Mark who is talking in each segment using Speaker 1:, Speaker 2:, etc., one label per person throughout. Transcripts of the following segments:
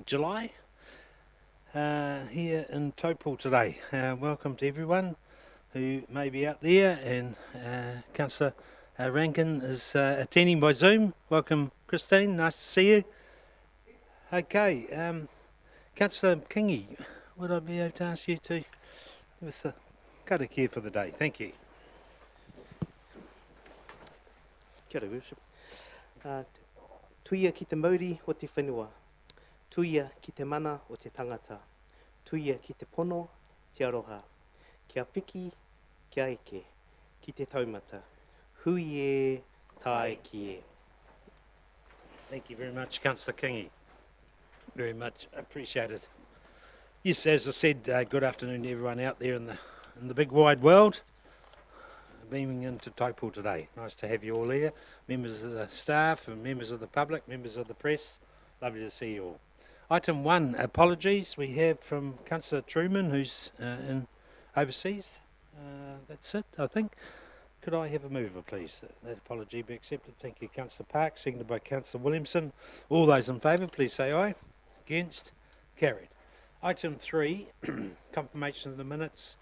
Speaker 1: July here in Taupō today. Welcome to everyone who may be out there, and Councillor Rankin is attending by Zoom. Welcome, Christine, nice to see you. Okay, Councillor Kingi, would I be able to ask you to give us a karakia for the day? Thank you.
Speaker 2: Kia ora, Worship. Tuia ki te mauri o te whenua. Tuia ki te mana o te tangata. Tuia ki te pono, te aroha. Kia piki, kia eke, ki te taumata. Hui e, tae ki e.
Speaker 1: Thank you very much, Councillor Kingi. Very much appreciated. Yes, as I said, good afternoon to everyone out there in the big wide world. Beaming into Taupō today. Nice to have you all here. Members of the staff and members of the public, members of the press. Lovely to see you all. Item 1, apologies. We have from Councillor Truman, who's in overseas. That's it, I think. Could I have a mover, please? That apology be accepted. Thank you, Councillor Park. Seconded by Councillor Williamson. All those in favour, please say aye. Against? Carried. Item 3, confirmation of the minutes,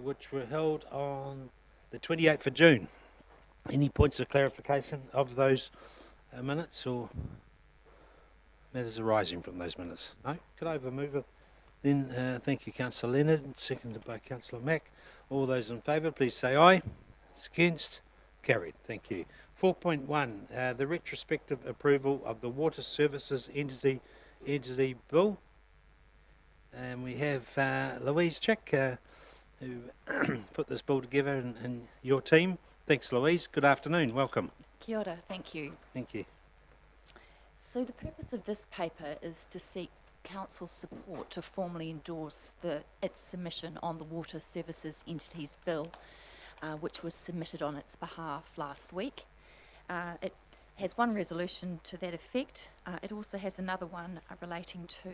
Speaker 1: which were held on the 28th of June. Any points of clarification of those minutes or matters arising from those minutes? No? Could I have a mover? Then thank you, Councillor Leonard, seconded by Councillor Mack. All those in favour, please say aye. Against? Carried. Thank you. 4.1, the retrospective approval of the Water Services Entity Bill. And we have Louise Chick, who put this bill together and your team. Thanks, Louise. Good afternoon. Welcome.
Speaker 3: Kia ora, thank you.
Speaker 1: Thank you.
Speaker 3: So the purpose of this paper is to seek Council's support to formally endorse its submission on the Water Services Entities Bill, which was submitted on its behalf last week. It has one resolution to that effect. It also has another one relating to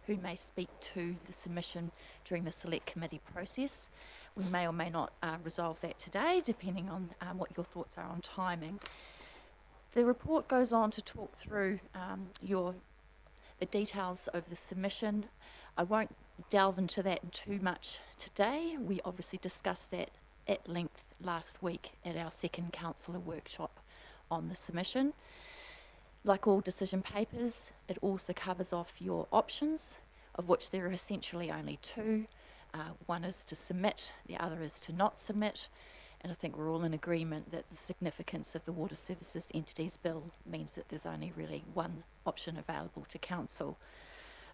Speaker 3: who may speak to the submission during the select committee process. We may or may not resolve that today, depending on what your thoughts are on timing. The report goes on to talk through the details of the submission. I won't delve into that too much today. We obviously discussed that at length last week at our second councillor workshop on the submission. Like all decision papers, it also covers off your options, of which there are essentially only two. One is to submit, the other is to not submit, and I think we're all in agreement that the significance of the Water Services Entities Bill means that there's only really one option available to Council.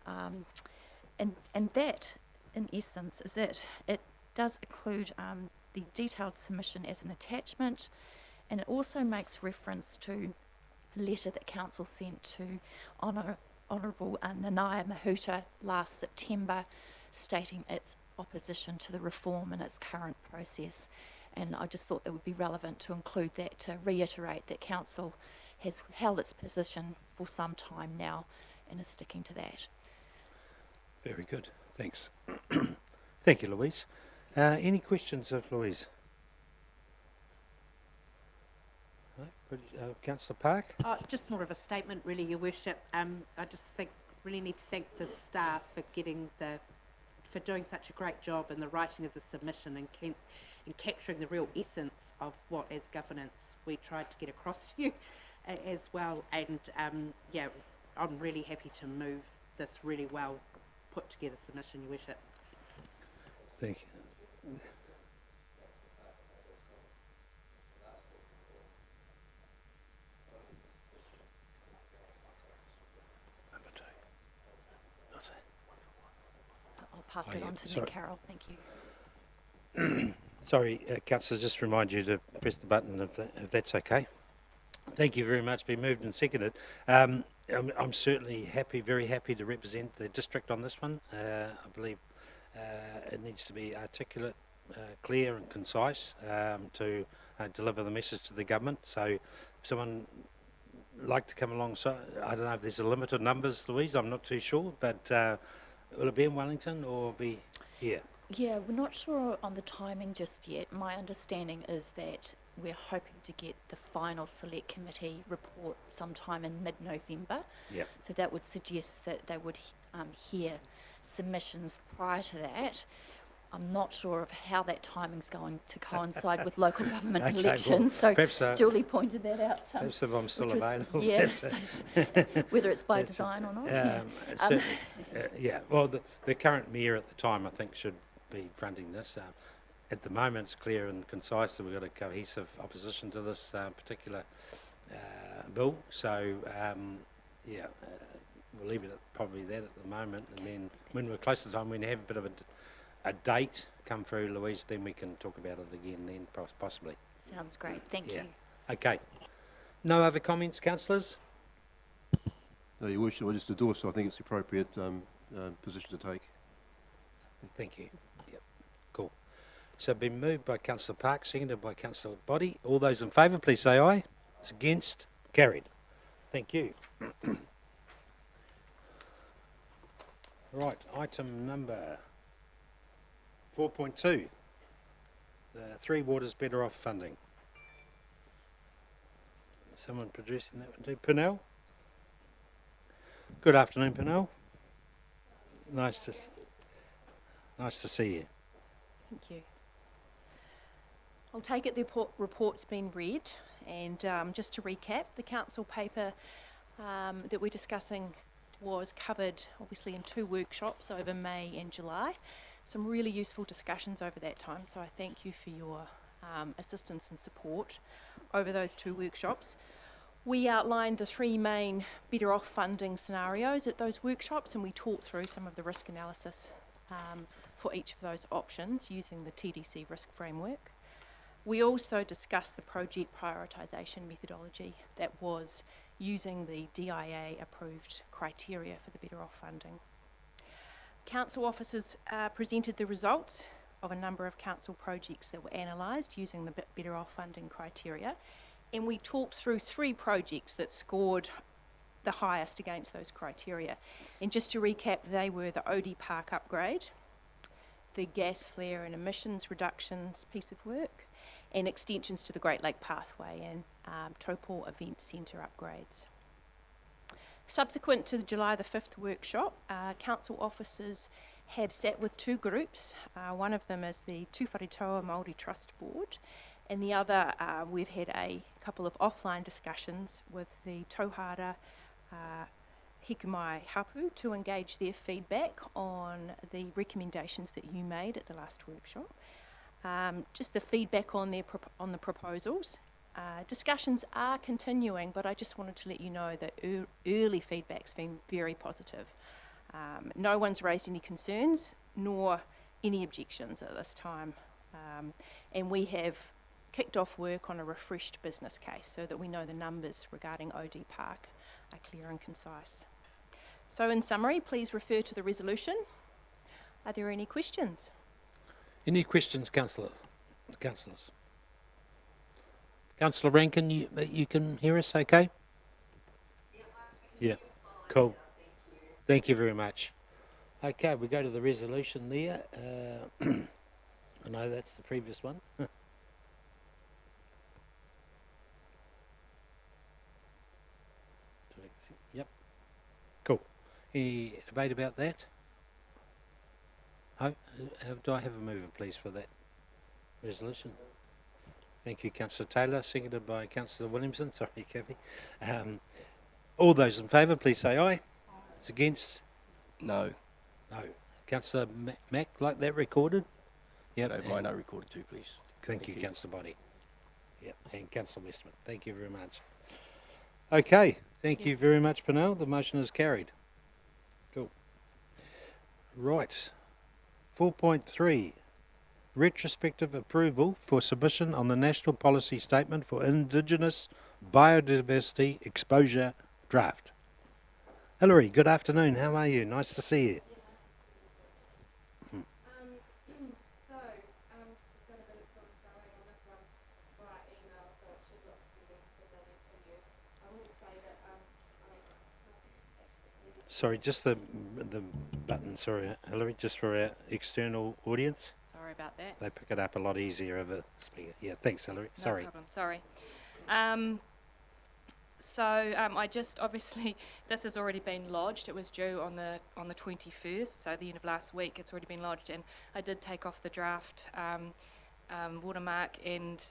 Speaker 3: And that, in essence, is it. It does include the detailed submission as an attachment, and it also makes reference to a letter that Council sent to Honourable Nanaia Mahuta last September, stating its opposition to the reform in its current process. And I just thought it would be relevant to include that, to reiterate that Council has held its position for some time now and is sticking to that.
Speaker 1: Very good. Thanks. Thank you, Louise. Any questions of Louise? Councillor Park?
Speaker 4: Just more of a statement, really, Your Worship. I just really need to thank the staff for doing such a great job in the writing of the submission and capturing the real essence of what, as governance, we tried to get across to you as well. And I'm really happy to move this really well put together submission, Your Worship.
Speaker 1: Thank you.
Speaker 3: I'll pass it on to Nick Carroll. Thank you.
Speaker 1: Sorry, Councillor, just remind you to press the button if that's okay. Thank you very much. Been moved and seconded. I'm certainly happy, very happy to represent the district on this one. I believe it needs to be articulate, clear and concise to deliver the message to the government. So if someone like to come along, so I don't know if there's a limit of numbers, Louise, I'm not too sure, but will it be in Wellington or be here?
Speaker 3: Yeah, we're not sure on the timing just yet. My understanding is that we're hoping to get the final select committee report sometime in mid-November.
Speaker 1: Yep.
Speaker 3: So that would suggest that they would hear submissions prior to that. I'm not sure of how that timing's going to coincide with local government
Speaker 1: Okay, well,
Speaker 3: elections, so
Speaker 1: perhaps,
Speaker 3: Julie pointed that out.
Speaker 1: Perhaps if I'm still
Speaker 3: which was-
Speaker 1: available.
Speaker 3: Yeah,
Speaker 1: perhaps,
Speaker 3: so whether it's by
Speaker 1: that's-
Speaker 3: design or not. Yeah.
Speaker 1: certainly, yeah, well, the current mayor at the time, I think, should be fronting this. At the moment, it's clear and concise that we've got a cohesive opposition to this particular bill. So, we'll leave it at probably that at the moment. And then when we're close to the time, when we have a bit of a date come through, Louise, then we can talk about it again then, possibly.
Speaker 3: Sounds great, thank
Speaker 1: Yeah.
Speaker 3: you.
Speaker 1: Okay. No other comments, councillors?
Speaker 5: No, Your Worship, I just endorse. I think it's the appropriate position to take.
Speaker 1: Thank you. Yep. Cool. So been moved by Councillor Park, seconded by Councillor Boddy. All those in favour, please say aye. It's against. Carried. Thank you. Right, item number 4.2. The Three Waters Better Off funding. Someone producing that one too? Pernell? Good afternoon, Pernell. Nice to see you.
Speaker 6: Thank you. I'll take it the report's been read, and just to recap, the council paper that we're discussing was covered obviously in 2 workshops over May and July. Some really useful discussions over that time, so I thank you for your assistance and support over those 2 workshops. We outlined the 3 main better off funding scenarios at those workshops, and we talked through some of the risk analysis for each of those options using the TDC risk framework. We also discussed the project prioritisation methodology that was using the DIA approved criteria for the better off funding. Council officers presented the results of a number of council projects that were analysed using the better off funding criteria, and we talked through 3 projects that scored the highest against those criteria. And just to recap, they were the OD Park upgrade, the gas flare and emissions reductions piece of work, and extensions to the Great Lake Pathway and Taupō Event Centre upgrades. Subsequent to the July the 5th workshop, council officers have sat with 2 groups. One of them is the Tūwharetoa Māori Trust Board, and the other, we've had a couple of offline discussions with the Tauhara Hikumai Hapu to engage their feedback on the recommendations that you made at the last workshop. Just the feedback on the proposals. Discussions are continuing, but I just wanted to let you know that early feedback's been very positive. No one's raised any concerns nor any objections at this time, and we have kicked off work on a refreshed business case so that we know the numbers regarding OD Park are clear and concise. So in summary, please refer to the resolution. Are there any questions?
Speaker 1: Any questions, councillors? Councillor Rankin, you can hear us okay? Yeah, cool. Thank you very much. Okay, we go to the resolution there. I know that's the previous one. Yep. Cool. Any debate about that? Oh, do I have a mover, please, for that resolution? Thank you, Councillor Taylor, seconded by Councillor Williamson. Sorry, Kathy. All those in favour, please say aye. It's against?
Speaker 7: No.
Speaker 1: No. Councillor Mack, like that recorded? Yep.
Speaker 7: No, mine are recorded too, please.
Speaker 1: Thank you, Councillor Boddy. Yep, and Councillor Westman. Thank you very much. Okay, thank you very much, Pernell. The motion is carried. Cool. Right. 4.3. Retrospective approval for submission on the National Policy Statement for Indigenous Biodiversity Exposure Draft. Hilary, good afternoon. How are you? Nice to see you. Sorry, just the button, sorry, Hilary, just for our external audience.
Speaker 6: Sorry.
Speaker 8: Sorry about that.
Speaker 1: They pick it up a lot easier over speaker. Yeah, thanks, Hilary.
Speaker 8: No
Speaker 1: Sorry.
Speaker 8: problem. Sorry. I just obviously this has already been lodged. It was due on the 21st, so the end of last week. It's already been lodged, and I did take off the draft watermark, and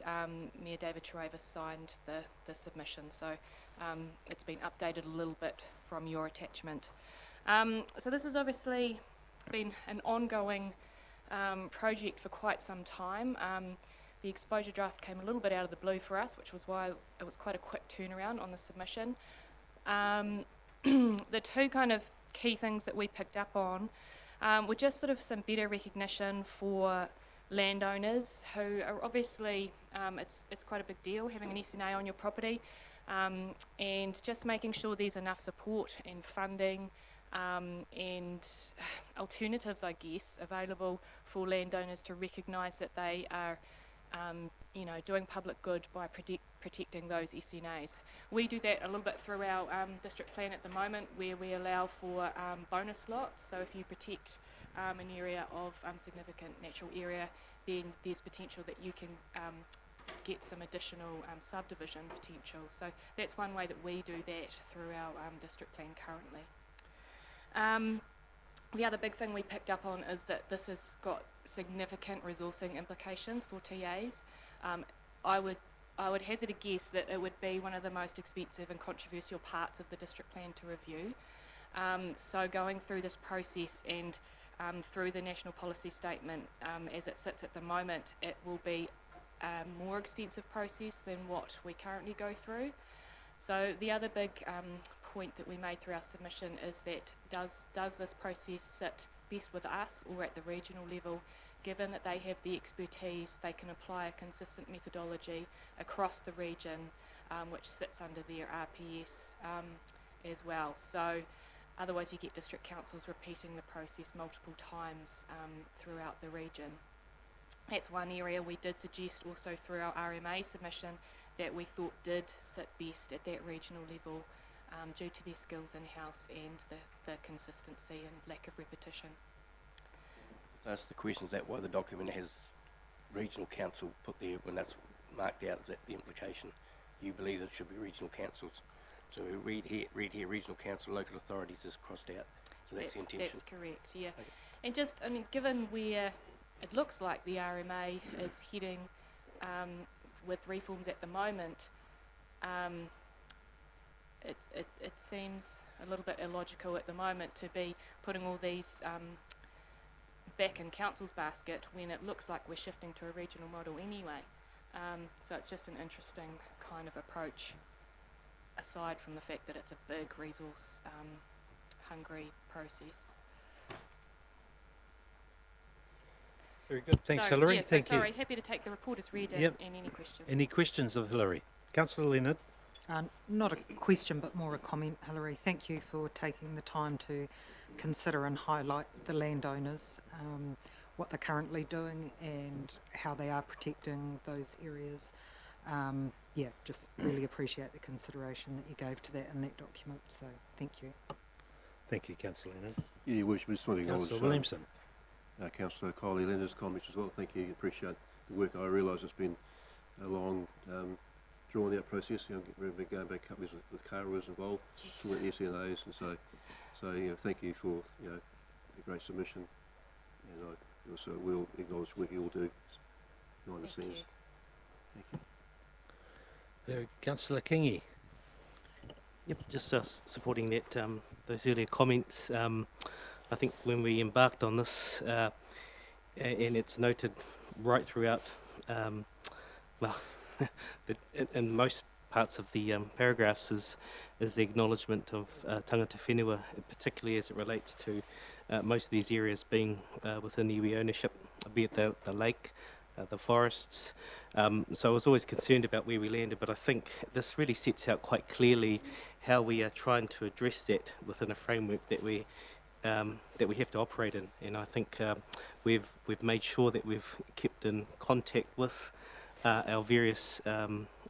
Speaker 8: Mayor David Trewavas signed the submission. So it's been updated a little bit from your attachment. So this has obviously been an ongoing project for quite some time. The exposure draft came a little bit out of the blue for us, which was why it was quite a quick turnaround on the submission. The two kind of key things that we picked up on were just sort of some better recognition for landowners who are obviously, it's quite a big deal having an SNA on your property, and just making sure there's enough support and funding and alternatives, I guess, available for landowners to recognise that they are doing public good by protecting those SNAs. We do that a little bit through our district plan at the moment, where we allow for bonus lots. So if you protect an area of significant natural area, then there's potential that you can get some additional subdivision potential. So that's one way that we do that through our district plan currently. The other big thing we picked up on is that this has got significant resourcing implications for TAs. I would hazard a guess that it would be one of the most expensive and controversial parts of the district plan to review. So going through this process and through the national policy statement as it sits at the moment, it will be a more extensive process than what we currently go through. So the other big point that we made through our submission is that does this process sit best with us or at the regional level? Given that they have the expertise, they can apply a consistent methodology across the region, which sits under their RPS as well. So otherwise you get district councils repeating the process multiple times throughout the region. That's one area we did suggest also through our RMA submission that we thought did sit best at that regional level due to their skills in-house and the consistency and lack of repetition.
Speaker 7: That's the question, is that why the document has regional council put there when that's marked out? Is that the implication? You believe it should be regional councils. So we read here regional council, local authorities is crossed out. So that's the intention.
Speaker 8: That's correct, yeah.
Speaker 7: Okay.
Speaker 8: And just, I mean, given where it looks like the RMA is heading with reforms at the moment, it seems a little bit illogical at the moment to be putting all these back in council's basket when it looks like we're shifting to a regional model anyway. So it's just an interesting kind of approach, aside from the fact that it's a big resource hungry process.
Speaker 1: Very good. Thanks,
Speaker 8: So,
Speaker 1: Hilary.
Speaker 8: yeah, so
Speaker 1: Thank
Speaker 8: sorry,
Speaker 1: you.
Speaker 8: happy to take the report as read
Speaker 1: Yep.
Speaker 8: and any questions.
Speaker 1: Any questions of Hilary? Councillor Leonard.
Speaker 9: Not a question, but more a comment, Hilary. Thank you for taking the time to consider and highlight the landowners, what they're currently doing and how they are protecting those areas. Yeah, just really appreciate the consideration that you gave to that in that document, so thank you.
Speaker 1: Thank you, Councillor Leonard.
Speaker 5: Yeah, Your Worship, we just want to acknowledge
Speaker 1: Councillor Williamson.
Speaker 5: Councillor Kylie Leonard's comments as well. Thank you. Appreciate the work. I realise it's been a long, drawn-out process. We've been going back companies with Karoas involved, some with SNAs, and so thank you for a great submission. And I also will acknowledge the work you all do behind the scenes. Thank you.
Speaker 1: Councillor Kingi.
Speaker 2: Yep, just supporting that those earlier comments. I think when we embarked on this, and it's noted right throughout, in most parts of the paragraphs is the acknowledgement of tangata whenua, particularly as it relates to most of these areas being within iwi ownership, be it the lake, the forests. So I was always concerned about where we landed, but I think this really sets out quite clearly how we are trying to address that within a framework that we have to operate in. And I think we've made sure that we've kept in contact with our various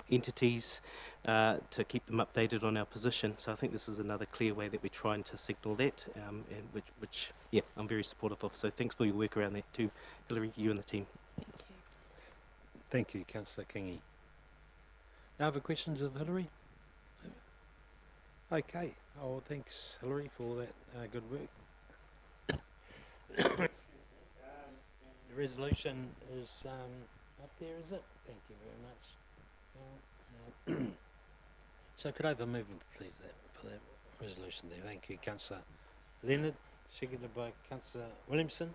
Speaker 2: entities to keep them updated on our position. So I think this is another clear way that we're trying to signal that, and which yeah, I'm very supportive of. So thanks for your work around that too, Hilary, you and the team.
Speaker 6: Thank you.
Speaker 1: Thank you, Councillor Kingi. Other questions of Hilary? Okay. Oh, thanks, Hilary, for that good work. The resolution is up there, is it? Thank you very much. So could I have a movement, please, for that resolution there? Thank you, Councillor Leonard, seconded by Councillor Williamson.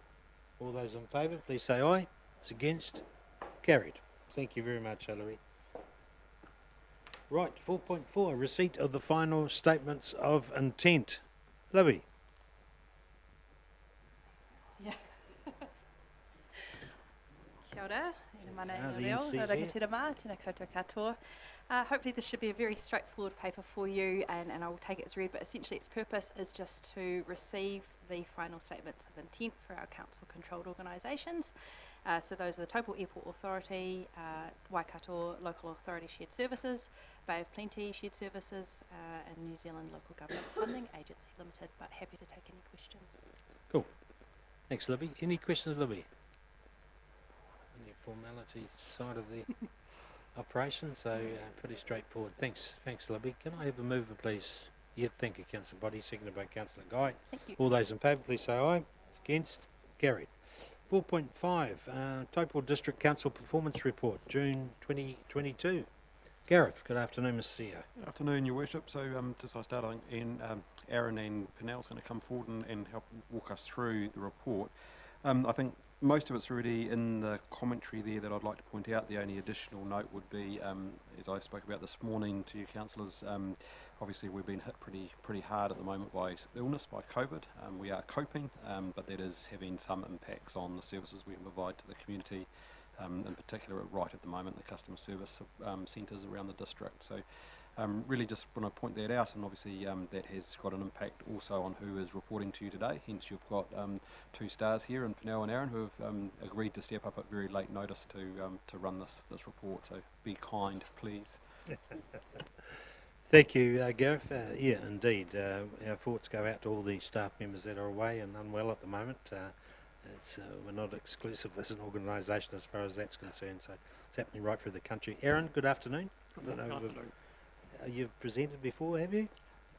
Speaker 1: All those in favour, please say aye. Those against? Carried. Thank you very much, Hilary. Right, 4.4, receipt of the final statements of intent. Libby.
Speaker 10: Kia ora, ina mana
Speaker 1: Ah,
Speaker 10: ina
Speaker 1: the
Speaker 10: reo,
Speaker 1: MC's here.
Speaker 10: rangatira tēnā koutou katoa. Hopefully this should be a very straightforward paper for you and I will take it as read, but essentially its purpose is just to receive the final statements of intent for our council controlled organisations. So those are the Taupō Airport Authority, Waikato Local Authority Shared Services, Bay of Plenty Shared Services, and New Zealand Local Government Funding Agency Limited, but happy to take any questions.
Speaker 1: Cool. Thanks, Libby. Any questions, Libby? Any formality side of the operation? So pretty straightforward. Thanks, Libby. Can I have a mover, please? Yeah, thank you, Councillor Boddy, seconded by Councillor Guy.
Speaker 10: Thank you.
Speaker 1: All those in favour, please say aye. Against? Carried. 4.5, Taupō District Council Performance Report, June 2022. Gareth, good afternoon, Mr. CEO.
Speaker 11: Good afternoon, Your Worship. So just I start, and Aaron and Pernell's going to come forward and help walk us through the report. I think most of it's already in the commentary there that I'd like to point out. The only additional note would be, as I spoke about this morning to you councillors, obviously we've been hit pretty hard at the moment by illness, by COVID. We are coping, but that is having some impacts on the services we can provide to the community, in particular right at the moment, the customer service centres around the district. So really just want to point that out, and obviously that has got an impact also on who is reporting to you today. Hence you've got two stars here, and Pernell and Aaron, who have agreed to step up at very late notice to run this report. So be kind, please.
Speaker 1: Thank you, Gareth. Yeah, indeed. Our thoughts go out to all the staff members that are away and unwell at the moment. We're not exclusive as an organisation as far as that's concerned, so it's happening right through the country. Aaron, good afternoon.
Speaker 12: Good afternoon.
Speaker 1: You've presented before, have you?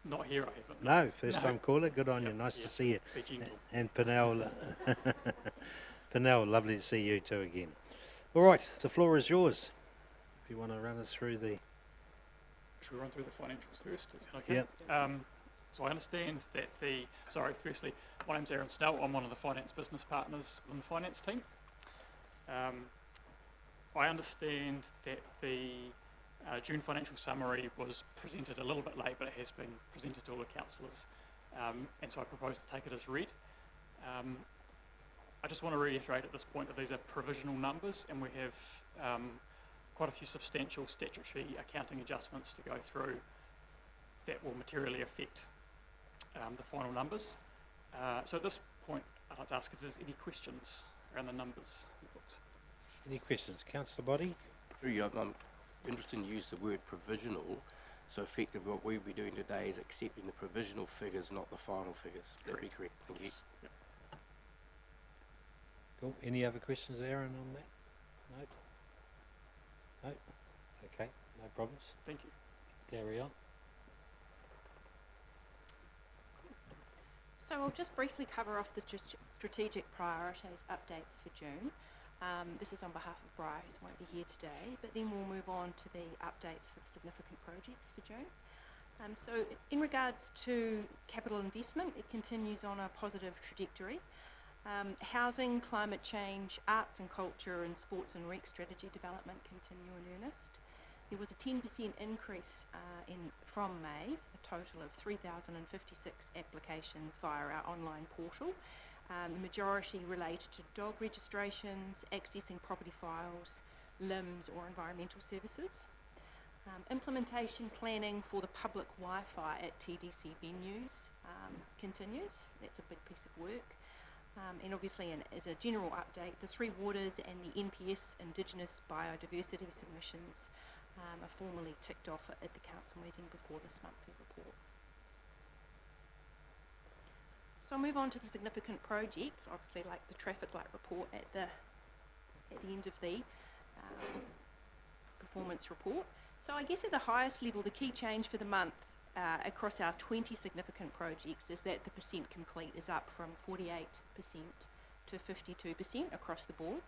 Speaker 12: Not here, I haven't.
Speaker 1: No, first time caller. Good on you. Nice to see you.
Speaker 12: Be gentle.
Speaker 1: And Pernell, Pernell, lovely to see you too again. All right, the floor is yours. If you want to run us through the...
Speaker 12: Should we run through the financials first? Is that okay?
Speaker 1: Yep.
Speaker 12: So I understand that firstly, my name's Aaron Snell. I'm one of the finance business partners in the finance team. I understand that the June financial summary was presented a little bit late, but it has been presented to all the councillors, and so I propose to take it as read. I just want to reiterate at this point that these are provisional numbers, and we have quite a few substantial statutory accounting adjustments to go through that will materially affect the final numbers. So at this point, I'd like to ask if there's any questions around the numbers.
Speaker 1: Any questions? Councillor Boddy?
Speaker 7: I'm interested in use the word provisional. So effectively what we'll be doing today is accepting the provisional figures, not the final figures. That'd be correct. Thank you.
Speaker 12: Yep.
Speaker 1: Cool. Any other questions, Aaron, on that? No? No? Okay, no problems.
Speaker 12: Thank you.
Speaker 1: Carry on.
Speaker 10: So I'll just briefly cover off the strategic priorities updates for June. This is on behalf of Bri, who won't be here today, but then we'll move on to the updates for the significant projects for June. So in regards to capital investment, it continues on a positive trajectory. Housing, climate change, arts and culture and sports and rec strategy development continue in earnest. There was a 10% increase from May, a total of 3,056 applications via our online portal. The majority related to dog registrations, accessing property files, LIMS or environmental services. Implementation planning for the public Wi-Fi at TDC venues continues. That's a big piece of work. And obviously, as a general update, the Three Waters and the NPS Indigenous Biodiversity submissions
Speaker 6: are formally ticked off at the council meeting before this monthly report. So I'll move on to the significant projects, obviously like the traffic light report at the end of the performance report. So I guess at the highest level, the key change for the month across our 20 significant projects is that the percent complete is up from 48% to 52% across the board.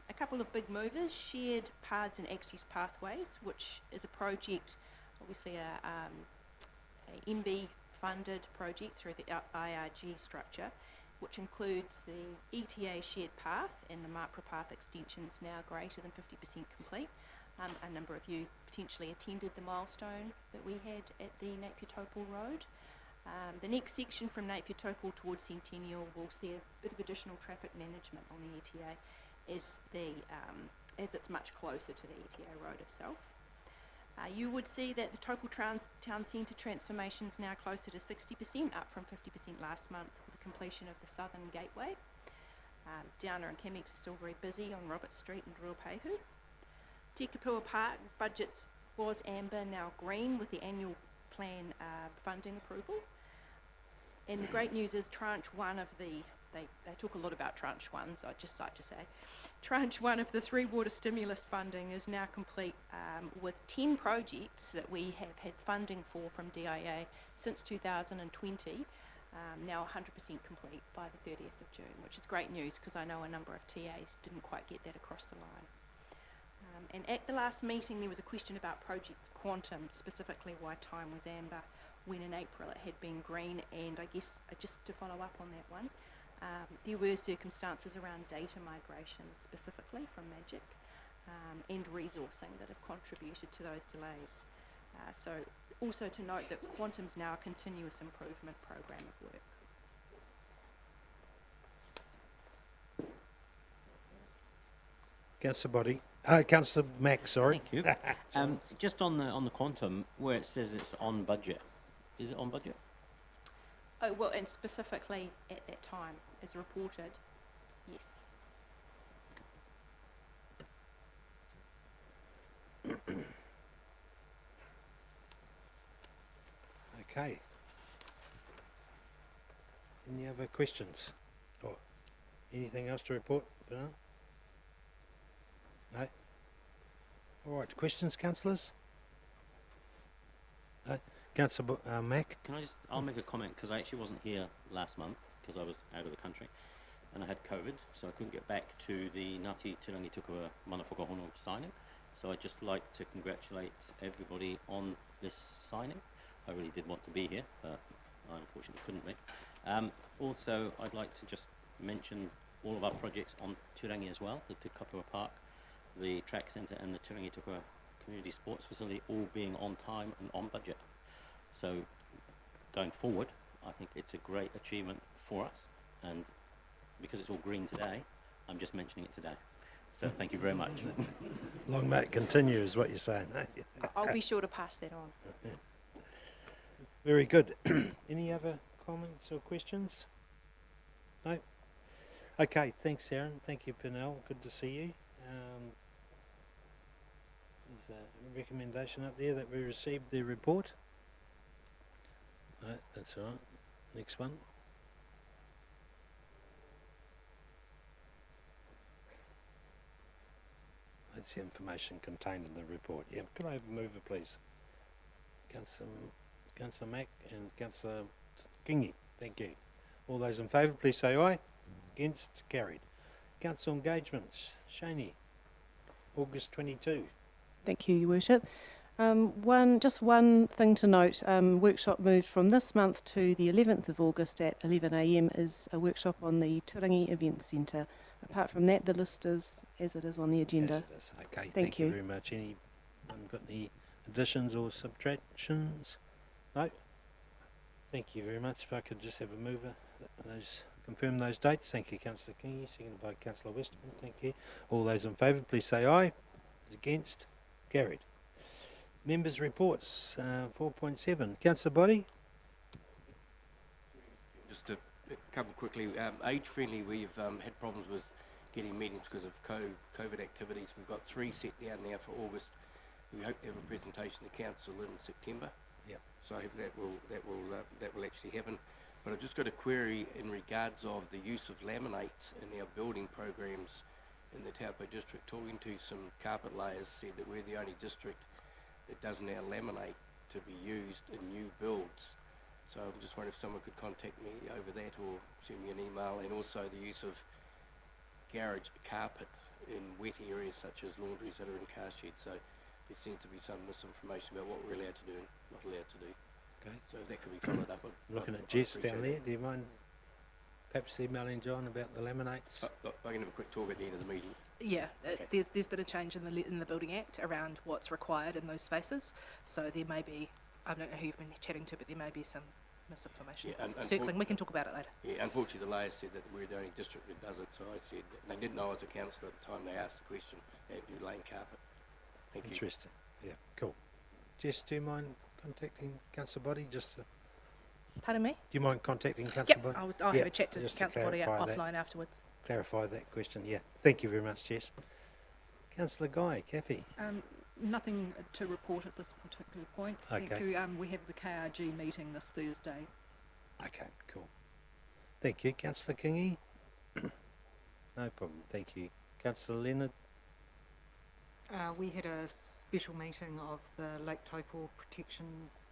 Speaker 6: A couple of big movers: shared paths and access pathways, which is a project, obviously a MB funded project through the IRG structure, which includes the ETA shared path and the MAPRA path extensions now greater than 50% complete. A number of you potentially attended the milestone that we had at the Napier Taupō Road. The next section from Napier Taupō towards Centennial will see a bit of additional traffic management on the ETA as it's much closer to the ETA road itself. You would see that the Taupō Town Centre transformation is now closer to 60%, up from 50% last month, with the completion of the Southern Gateway. Downer and Chemex are still very busy on Robert Street and Ruapehu. Te Kapua Park budgets was amber, now green, with the annual plan funding approval. And the great news is tranche one of the, they talk a lot about tranche one, so I'd just like to say, tranche one of the 3 water stimulus funding is now complete, with 10 projects that we have had funding for from DIA since 2020, now 100% complete by the 30th of June, which is great news because I know a number of TAs didn't quite get that across the line. And at the last meeting there was a question about Project Quantum, specifically why time was amber when in April it had been green, and I guess just to follow up on that one, there were circumstances around data migration specifically from Magic and resourcing that have contributed to those delays. So also to note that Quantum's now a continuous improvement program of work.
Speaker 1: Councillor Mack, sorry.
Speaker 13: Thank you. Just on the quantum, where it says it's on budget, is it on budget?
Speaker 6: Oh, well, and specifically at that time, as reported, yes.
Speaker 1: Okay. Any other questions? Or anything else to report? No? No? All right, questions, councillors? No? Councillor Mack?
Speaker 13: Can I just, I'll make a comment, because I actually wasn't here last month, because I was out of the country, and I had COVID, so I couldn't get back to the Ngāti Turangi-Tongariro Mana Whakahono signing. So I'd just like to congratulate everybody on this signing. I really did want to be here, but I unfortunately couldn't be. Also, I'd like to just mention all of our projects on Turangi as well, the Te Kapua Park, the Track Centre and the Turangi-Tongariro Community Sports Facility all being on time and on budget. So going forward, I think it's a great achievement for us, and because it's all green today, I'm just mentioning it today. So thank you very much.
Speaker 1: Long may it continue is what you're saying.
Speaker 6: I'll be sure to pass that on.
Speaker 1: Very good. Any other comments or questions? No? Okay, thanks Aaron. Thank you Pernell. Good to see you. There's a recommendation up there that we received the report. No, that's all right. Next one. That's the information contained in the report. Yeah, could I have a mover, please? Councillor Mack and Councillor Kingi. Thank you. All those in favour, please say aye. Against? Carried. Council engagements. Shaney. August 22.
Speaker 14: Thank you, Your Worship. Just one thing to note, workshop moved from this month to the 11th of August at 11 AM is a workshop on the Turangi Event Centre. Apart from that, the list is as it is on the agenda.
Speaker 1: Yes, it is. Okay,
Speaker 14: Thank you
Speaker 1: very much. Anyone got any additions or subtractions? No? Thank you very much. If I could just have a mover, confirm those dates. Thank you, Councillor Kingi, seconded by Councillor Westerman. Thank you. All those in favour, please say aye. Against? Carried. Members' reports, 4.7. Councillor Boddy?
Speaker 7: Just a couple quickly. Age-friendly, we've had problems with getting meetings because of COVID activities. We've got 3 set down now for August We hope to have a presentation to council in September.
Speaker 1: Yep.
Speaker 7: So I hope that will actually happen. But I've just got a query in regards of the use of laminates in our building programs in the Taupō District. Talking to some carpet layers said that we're the only district that does now laminate to be used in new builds. So I'm just wondering if someone could contact me over that or send me an email, and also the use of garage carpet in wet areas such as laundries that are in car sheds. So there seems to be some misinformation about what we're allowed to do and not allowed to do.
Speaker 1: Okay.
Speaker 7: So if that could be followed up.
Speaker 1: Looking at Jess down there, do you mind perhaps emailing John about the laminates?
Speaker 7: I can have a quick talk at the end of the meeting.
Speaker 15: Yeah,
Speaker 7: Okay.
Speaker 15: there's been a change in the Building Act around what's required in those spaces. So there may be, I don't know who you've been chatting to, but there may be some misinformation circling. We can talk about it later.
Speaker 7: Yeah, unfortunately the layer said that we're the only district that does it, so I said that they didn't know I was a councillor at the time they asked the question. They do laying carpet. Thank you.
Speaker 1: Interesting. Yeah, cool. Jess, do you mind contacting Councillor Body just to...
Speaker 15: Pardon me?
Speaker 1: Do you mind contacting Councillor
Speaker 15: Yep,
Speaker 1: Body?
Speaker 15: I'll have a chat to
Speaker 1: just
Speaker 15: Councillor Body
Speaker 1: clarify that.
Speaker 15: offline afterwards.
Speaker 1: Clarify that question, yeah. Thank you very much, Jess. Councillor Guy, Kathy.
Speaker 16: Nothing to report at this particular point.
Speaker 1: Okay.
Speaker 16: Thank you. We have the KRG meeting this Thursday.
Speaker 1: Okay, cool. Thank you. Councillor Kingy? No problem, thank you. Councillor Leonard?
Speaker 9: We had a special meeting of the Lake Taupō Protection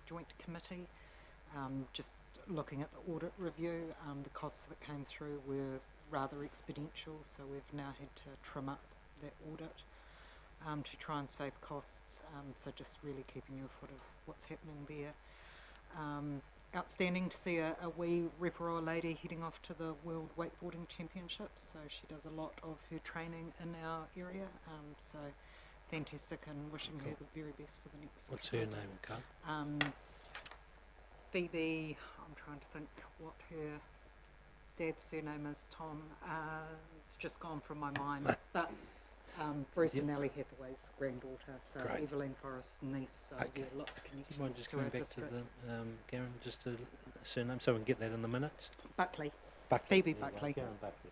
Speaker 9: Joint Committee, just looking at the audit review. The costs that came through were rather exponential, so we've now had to trim up that audit to try and save costs, so just really keeping you afoot of what's happening there. Outstanding to see a wee Reparoa lady heading off to the World Wakeboarding Championships, so she does a lot of her training in our area, so fantastic, and wishing her the very best for the next.
Speaker 1: What's her name, Carl?
Speaker 9: Phoebe, I'm trying to think what her dad's surname is, Tom. It's just gone from my mind, but Bruce and Ellie Hathaway's granddaughter, so
Speaker 1: Great.
Speaker 9: Evelyn Forrest's niece, so yeah, lots of
Speaker 1: Do you mind
Speaker 9: connections
Speaker 1: just
Speaker 9: to
Speaker 1: going
Speaker 9: our
Speaker 1: back
Speaker 9: district.
Speaker 1: to the, Garen, just a surname so we can get that in the minutes?
Speaker 9: Buckley.
Speaker 1: Buckley.
Speaker 9: Phoebe
Speaker 1: There you go,
Speaker 9: Buckley.
Speaker 1: Garen Buckley.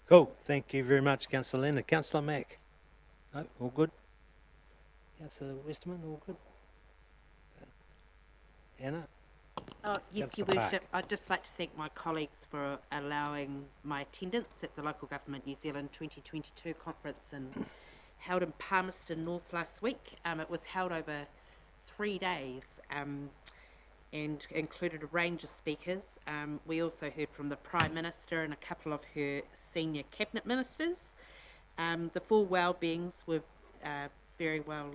Speaker 1: Cool, thank you very much, Councillor Leonard. Councillor Mack? No, all good? Councillor Westerman, all good? Anna?
Speaker 4: Oh, yes, Your
Speaker 1: Councillor Park.
Speaker 4: Worship. I'd just like to thank my colleagues for allowing my attendance at the Local Government New Zealand 2022 conference held in Palmerston North last week. It was held over 3 days and included a range of speakers. We also heard from the Prime Minister and a couple of her senior cabinet ministers. The four well-beings were very well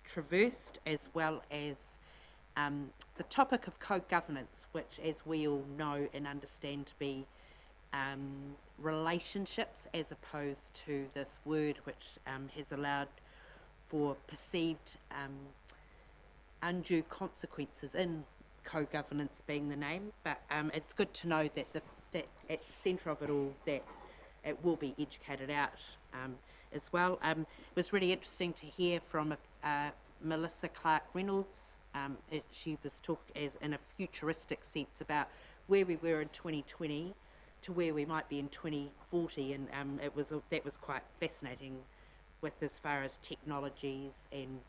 Speaker 4: traversed, as well as the topic of co-governance, which, as we all know and understand to be relationships as opposed to this word which has allowed for perceived undue consequences in co-governance being the name. But it's good to know that that at the centre of it all, that it will be educated out as well. It was really interesting to hear from Melissa Clark-Reynolds. She was talking in a futuristic sense about where we were in 2020 to where we might be in 2040, and that was quite fascinating, with as far as technologies and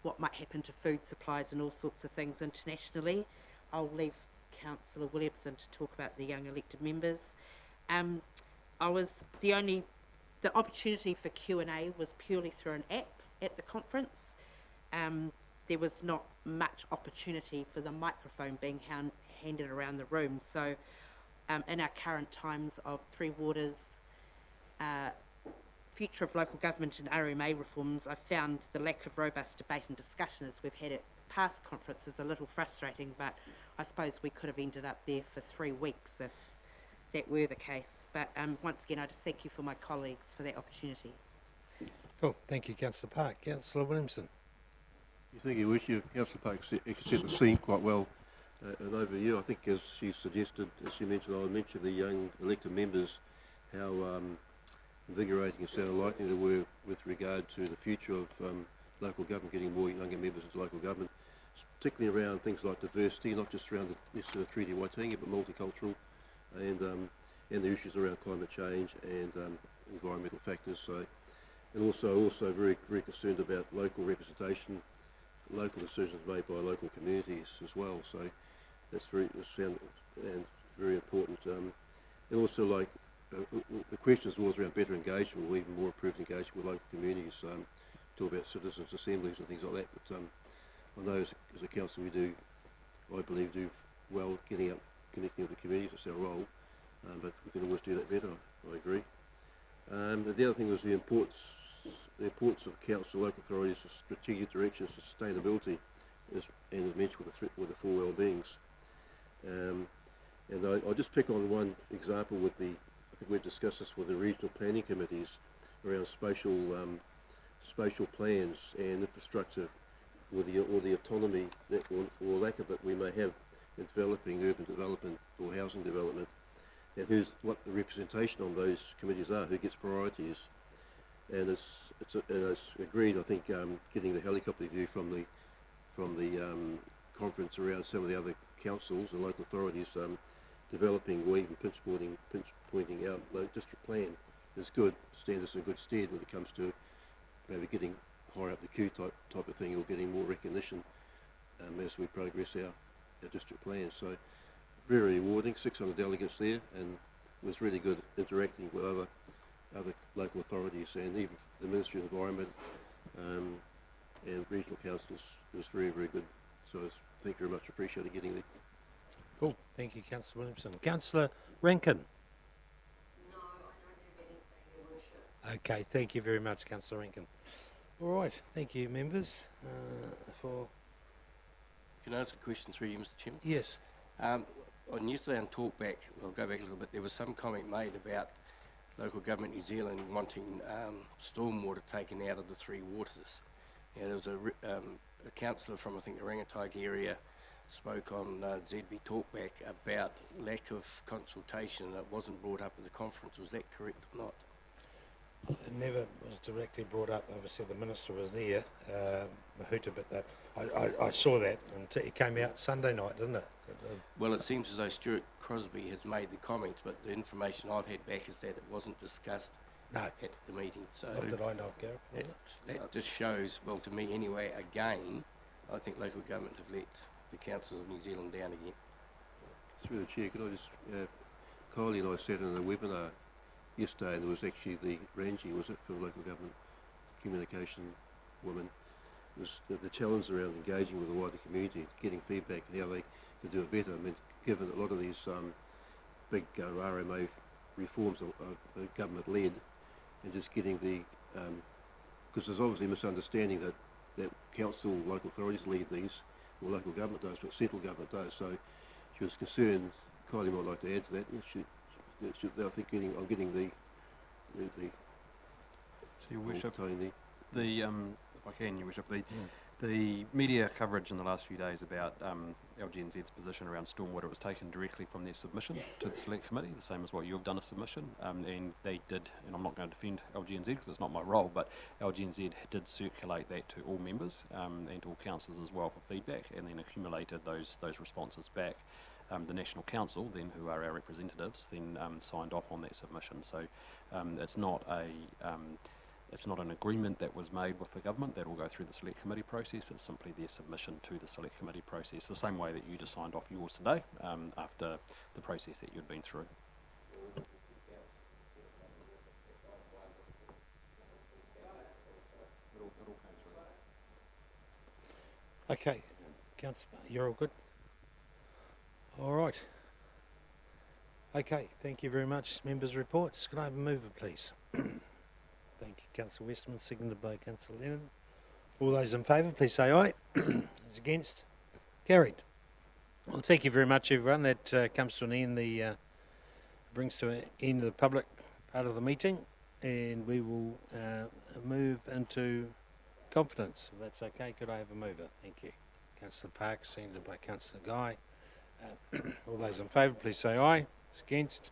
Speaker 4: what might happen to food supplies and all sorts of things internationally. I'll leave Councillor Williamson to talk about the young elected members. The opportunity for Q&A was purely through an app at the conference. There was not much opportunity for the microphone being handed around the room. So in our current times of Three Waters, future of local government and RMA reforms, I found the lack of robust debate and discussion as we've had at past conferences a little frustrating, but I suppose we could have ended up there for 3 weeks if that were the case. But once again, I just thank you for my colleagues for that opportunity.
Speaker 1: Cool, thank you, Councillor Park. Councillor Williamson?
Speaker 5: Thank you, Wish. Councillor Park set the scene quite well. And over you, I think, as she suggested, as she mentioned, I mentioned the young elected members, how invigorating it sounded like they were with regard to the future of local government, getting more younger members into local government, particularly around things like diversity, not just around the Treaty of Waitangi, but multicultural, and the issues around climate change and environmental factors. So and also very concerned about local representation, local decisions made by local communities as well. So that's very important. And also, like, the questions was around better engagement, or even more improved engagement with local communities. Talk about citizens' assemblies and things like that. But I know as a council I believe do well getting out, connecting with the communities. It's our role, but we can always do that better. I agree. The other thing was the importance of council, local authorities, strategic direction, sustainability, and as mentioned with the 4 well-beings. And I'll just pick on one example with I think we've discussed this with the regional planning committees around spatial plans and infrastructure, or the autonomy that, or lack of it, we may have in developing urban development or housing development, and what the representation on those committees are, who gets priorities. And it's agreed, I think, getting the helicopter view from the conference around some of the other councils and local authorities developing or even pinch pointing out the district plan is good, stand us in good stead when it comes to maybe getting higher up the queue type of thing, or getting more recognition as we progress our district plan. So very rewarding, 600 delegates there, and it was really good interacting with other local authorities, and even the Ministry of Environment and regional councils. It was very, very good. So thank you very much, appreciate getting there.
Speaker 1: Cool, thank you, Councillor Williamson. Councillor Rankin.
Speaker 17: No, I don't have anything, Your Worship.
Speaker 1: Okay, thank you very much, Councillor Rankin. All right, thank you, members, for...
Speaker 7: Can I ask a question through you, Mr. Chairman?
Speaker 1: Yes.
Speaker 7: On yesterday on Talkback, I'll go back a little bit, there was some comment made about local government New Zealand wanting stormwater taken out of the 3 waters. Now, there was a councillor from, I think, the Rangataiki area spoke on ZB Talkback about lack of consultation that wasn't brought up at the conference. Was that correct or not?
Speaker 1: It never was directly brought up. Obviously, the minister was there, Mahuta, but I saw that, and it came out Sunday night, didn't it?
Speaker 7: Well, it seems as though Stuart Crosby has made the comments, but the information I've had back is that it wasn't discussed at the meeting. So
Speaker 1: not that I know of, Gareth.
Speaker 7: That just shows, well, to me anyway, again, I think local government have let the councils of New Zealand down again.
Speaker 5: Through the chair, could I just, Kylie and I sat in a webinar yesterday, and there was actually the Rangi, was it, for local government communication woman. It was the challenge around engaging with the wider community, getting feedback on how they can do it better. I mean, given a lot of these big RMA reforms are government-led, and just getting the, because there's obviously a misunderstanding that council, local authorities lead these, or local government does, but central government does. So she was concerned, Kylie might like to add to that, I think I'm getting the
Speaker 11: so, Your Worship, if I can, Your Worship, the media coverage in the last few days about LGNZ's position around stormwater was taken directly from their submission to the Select Committee, the same as what you've done a submission, and they did, and I'm not going to defend LGNZ because it's not my role, but LGNZ did circulate that to all members and to all councillors as well for feedback, and then accumulated those responses back. The National Council, then, who are our representatives, then signed off on that submission. So it's not an agreement that was made with the government that will go through the Select Committee process. It's simply their submission to the Select Committee process, the same way that you just signed off yours today after the process that you'd been through.
Speaker 1: Okay, Councillor, you're all good? All right. Okay, thank you very much. Members' reports. Can I have a mover, please? Thank you, Councillor Westman, seconded by Councillor Lennon. All those in favour, please say aye. Those against? Carried. Well, thank you very much, everyone. That comes to an end. Brings to an end the public part of the meeting, and we will move into confidence. If that's okay, could I have a mover? Thank you. Councillor Park, seconded by Councillor Guy. All those in favour, please say aye. Against?